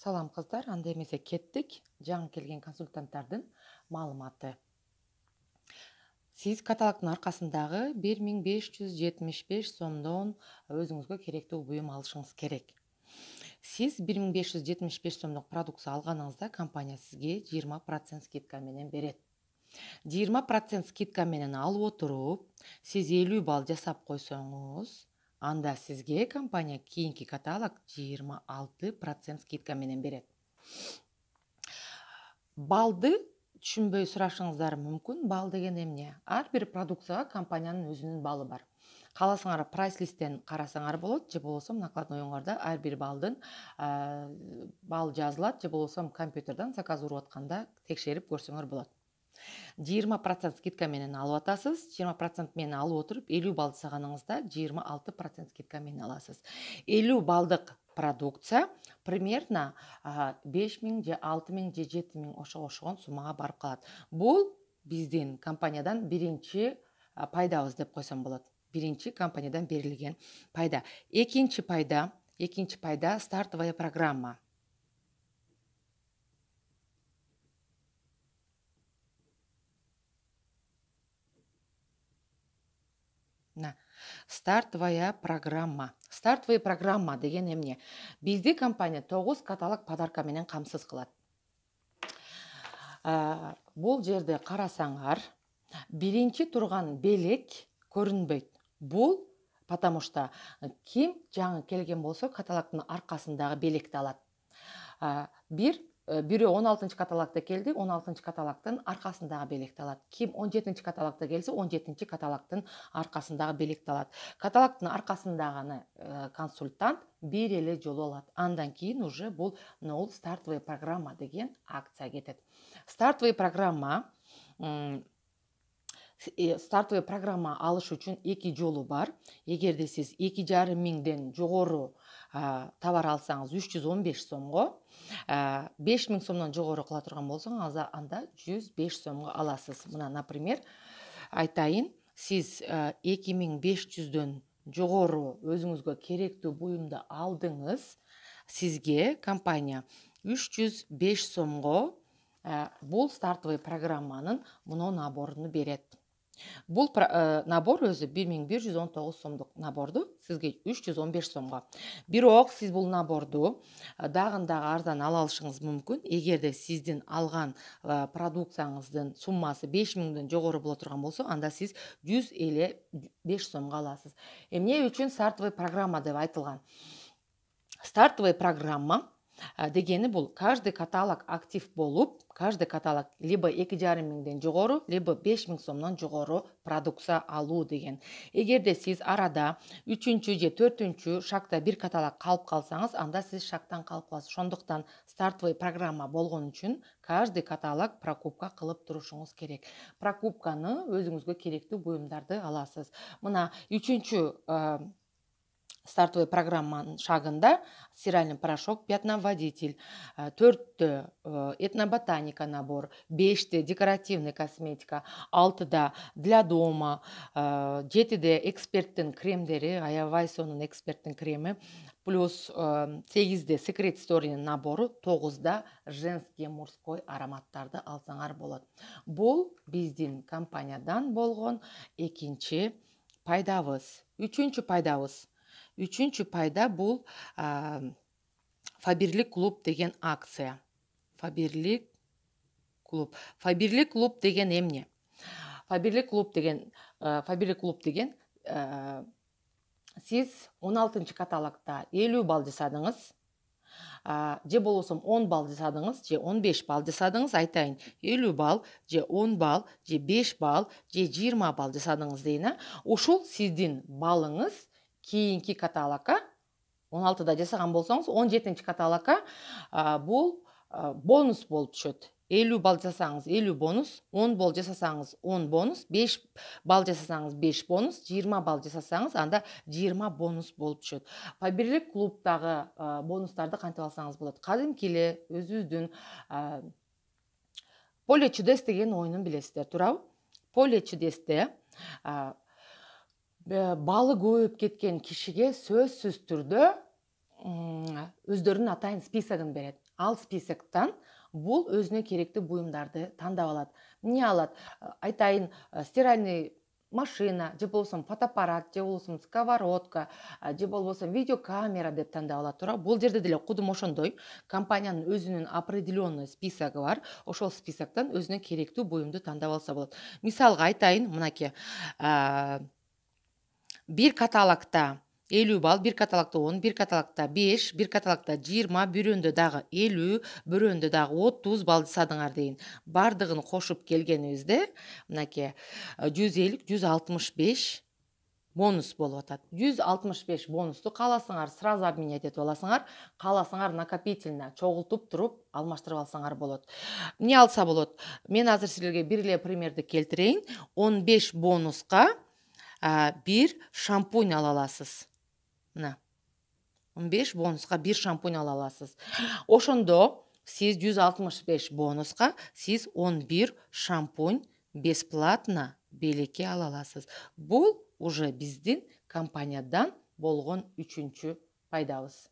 Салам қыздар, анда емесе кеттік. Жаңы келген консультанттардың маалыматы. Сіз каталогтың арқасындағы 1575 сомдон өзіңізге керекті бұйым алышыңыз керек. Сіз 1575 сомдық продукция алғаныңызда компания сізге 20% скидка менен берет. 20% скидка менен алып отырып, сіз 50 балл жасап қойсаңыз, анда сізге компания кейінгі каталог 26% скидка менен берет. Балды түшүнбөй сурашыңыздар мүмкүн. Бал деген эмне? Ар бир продукцияга компаниянын өзүнүн балы бар. Кааласаңар прайс-листтен карасаңар болот, же болбосо накладной оңордо ар бир балдын бал жазылат, же болбосо компьютерден заказ уруп атканда текшерип көрсөңөр болот. 20% скидка менен алып атасыз. 20% менен алып отуруп 50 балл жасаганыңызда 26% скидка менен аласыз. 50 балдык продукция примерно 5000 же 6000 же 7000 ошогон суммага барып калат. Бул биздин компаниядан биринчи пайдабыз деп койсом болот. Биринчи компаниядан берилген пайда. Экинчи пайда стартовая программа. Стартовая программа деген эмне? Бизди компания 9 каталог подарка менен камсыз кылат. Бул жерде карасаңар, биринчи турган белек көрүнбөйт. Бул потому что ким жаңы келген болсо каталогдун аркасындагы белекти алат. Бирөө 16 каталогда келди, 16 каталогдун аркасындагы белекти алат. Ким 17 каталогда келсе, 17 каталогдун аркасындагы белекти алат. Каталогдун аркасындагы консультант бир эле жолу алат. Андан кийин уже бул стартовая программа деген акция кетет. Стартовая программа алыш үчүн эки жолу бар. Эгерде сиз 2,5 миңден жогору товар алсаңыз 315 сомго, 5000 сомдон жогору кыла турган болсоңуз, анда 105 сомго аласыз. Мына, например, айтайын, сиз 2500дөн жогору өзүңүзгө керектүү буюмду алдыңыз, сизге компания 305 сомго бул стартовый программанын муну наборун берет. Бул набор өзү 1119 сомдук наборду сизге 315 сомго. Бирок сиз бул наборду дагы арзан ала алышыңыз мүмкүн. Эгерде сиздин алган продукцияңыздын суммасы 5000ден жогору боло турган болсо, анда сиз 155 сомго аласыз. Эмне үчүн стартовый программа деп айтылган? Стартовый программа дегени бул каждый каталог актив болуп, каждый каталог либо 2,5 миңден жогору, либо 5000 сомдон жогору продукция алуу деген. Эгерде сиз арада 3-чү же 4-чү шакта бир каталог калып калсаңыз, анда сиз шактан калып каласыз. Ошондуктан стартовый программа болгон үчүн каждый каталог прокупка кылып турушуңуз керек. Прокупканы өзүңүзгө керектүү буюмдарды аласыз. Мына 3-чү стартовый программанын шагында стиральный порошок, пятноводитель, 4-тө этноботаника набор, 5-те декоративный косметика, 6-да для дома, 7-де эксперттин кремдери, аябай сонун эксперттин креми, плюс 8-де Secret Story'нин набору, 9-да женский мужской ароматтарды алсаңар болот. Бул биздин компаниядан болгон экинчи пайдабыз. Үчүнчү пайда бул Фаберлик клуб деген акция. Фаберлик клуб деген эмне? Фаберлик клуб деген сиз 16 каталогда 50 балл жасадыңыз, же болбосо 10 балл жасадыңыз, же 15 балл жасадыңыз, айтайын, 50 балл, же 10 балл, же 5 балл, же 20 балл жасадыңыз дейин. Ушул сиздин баллыңыз кейинки каталогка 16-да жасаган болсоңуз, 17 каталогка бул бонус болуп түшөт. 50 балл жасасаңыз 50 бонус, 10 балл жасасаңыз 10 бонус, 5 балл жасасаңыз 5 бонус, 20 балл жасасаңыз анда 20 бонус болуп түшөт. Фаберлик клубтагы бонустарды кантип алсаңыз болот? Кадимки эле өзүбүздүн Поле чудес деген оюнун билесиздер, туурабы? Поле чудесте балы көбөйүп кеткен кишиге сөзсүз түрдө өздөрүнүн атайын списогун берет. Ал списоктан бул өзүнө керектүү буюмдарды тандап алат. Эмне алат? Айтайын, стиральный машина, же болбосо фотоаппарат, же болбосо сковородка, же болбосо видеокамера деп тандап алат туура. Бул жерде деле кудум ошондой. Компаниянын өзүнүн определенный списогу бар. Ошол списоктан өзүнө керектүү буюмду тандап алса болот. Мисалга айтайын, мынакей, бир каталогто 50 балл, бир каталогто 10, бир каталогто 5, бир каталогто 20, бирөөндө дагы 50, бирөөндө дагы 30 балды садыңар дейин. Бардыгын кошуп келгенибизде, мынакей 150, 165 бонус болуп атат. 165 бонусту кааласаңар сразу обменять этип аласыңар, кааласаңар накопительно чогултуп туруп алмаштырып алсаңар болот. Эмне алса болот? Мен азыр силерге бир эле примерди келтирейин. 15 бонуска бир шампунь ала аласыз. Мына 15 бонуска бир шампунь ала аласыз. Ошондо сиз 165 бонуска сиз 11 шампунь бесплатно белекке ала аласыз. Бул уже биздин компаниядан болгон 3-чү пайдабыз.